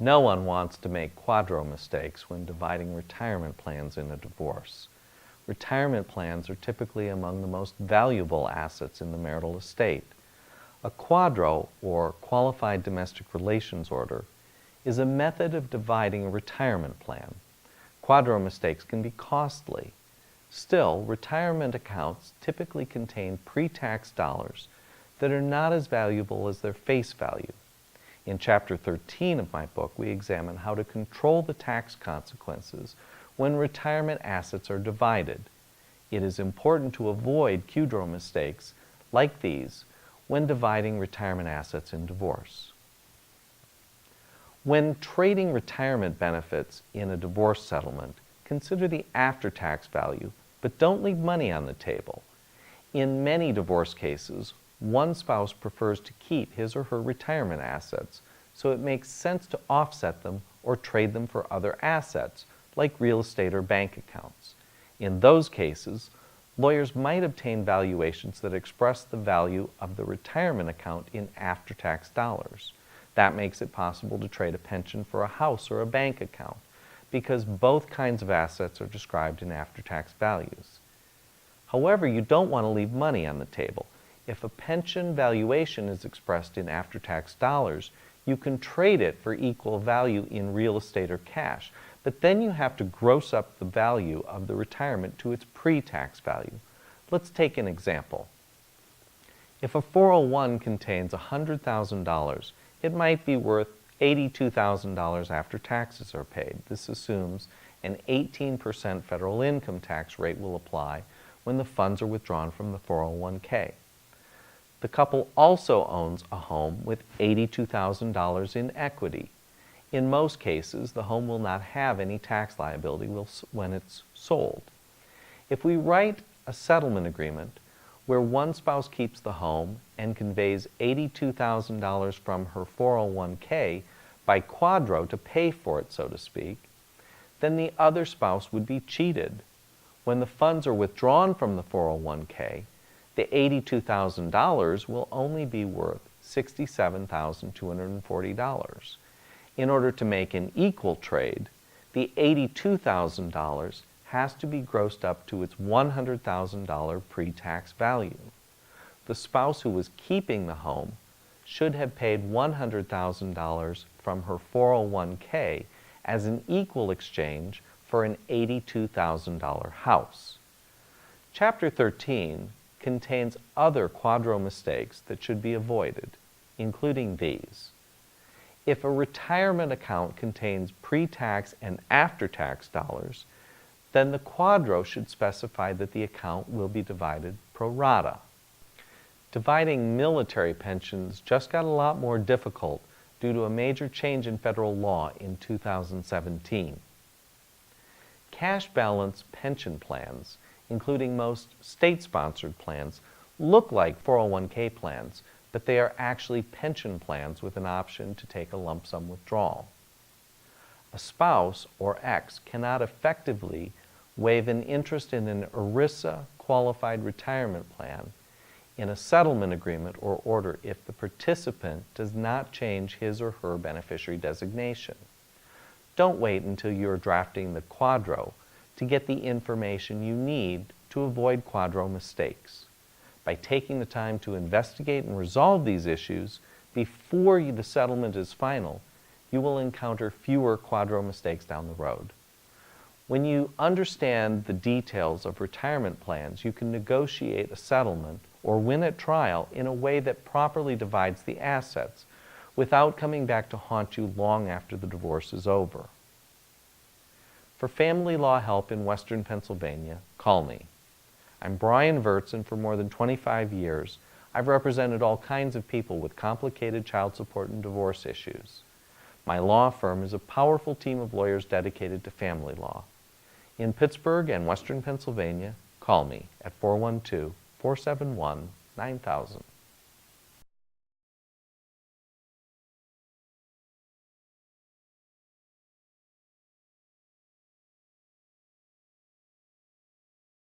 No one wants to make QDRO mistakes when dividing retirement plans in a divorce. Retirement plans are typically among the most valuable assets in the marital estate. A QDRO, or Qualified Domestic Relations Order, is a method of dividing a retirement plan. QDRO mistakes can be costly. Still, retirement accounts typically contain pre-tax dollars that are not as valuable as their face value. In Chapter 13 of my book, we examine how to control the tax consequences when retirement assets are divided. It is important to avoid QDRO mistakes like these when dividing retirement assets in divorce. When trading retirement benefits in a divorce settlement, consider the after-tax value, but don't leave money on the table. In many divorce cases, one spouse prefers to keep his or her retirement assets, so it makes sense to offset them or trade them for other assets, like real estate or bank accounts. In those cases, lawyers might obtain valuations that express the value of the retirement account in after-tax dollars. That makes it possible to trade a pension for a house or a bank account, because both kinds of assets are described in after-tax values. However, you don't want to leave money on the table. If a pension valuation is expressed in after-tax dollars, you can trade it for equal value in real estate or cash, but then you have to gross up the value of the retirement to its pre-tax value. Let's take an example. If a 401 contains $100,000, it might be worth $82,000 after taxes are paid. This assumes an 18% federal income tax rate will apply when the funds are withdrawn from the 401k. The couple also owns a home with $82,000 in equity. In most cases, the home will not have any tax liability when it's sold. If we write a settlement agreement where one spouse keeps the home and conveys $82,000 from her 401k by QDRO to pay for it, so to speak, then the other spouse would be cheated. When the funds are withdrawn from the 401k, the $82,000 will only be worth $67,240. In order to make an equal trade, the $82,000 has to be grossed up to its $100,000 pre-tax value. The spouse who was keeping the home should have paid $100,000 from her 401k as an equal exchange for an $82,000 house. Chapter 13 contains other QDRO mistakes that should be avoided, including these. If a retirement account contains pre-tax and after-tax dollars, then the QDRO should specify that the account will be divided pro rata. Dividing military pensions just got a lot more difficult due to a major change in federal law in 2017. Cash balance pension plans, including most state-sponsored plans, look like 401k plans, but they are actually pension plans with an option to take a lump sum withdrawal. A spouse or ex cannot effectively waive an interest in an ERISA qualified retirement plan in a settlement agreement or order if the participant does not change his or her beneficiary designation. Don't wait until you are drafting the QDRO to get the information you need to avoid QDRO mistakes. By taking the time to investigate and resolve these issues before the settlement is final, you will encounter fewer QDRO mistakes down the road. When you understand the details of retirement plans, you can negotiate a settlement or win at trial in a way that properly divides the assets without coming back to haunt you long after the divorce is over. For family law help in Western Pennsylvania, call me. I'm Brian Virts, and for more than 25 years, I've represented all kinds of people with complicated child support and divorce issues. My law firm is a powerful team of lawyers dedicated to family law. In Pittsburgh and Western Pennsylvania, call me at 412-471-9000.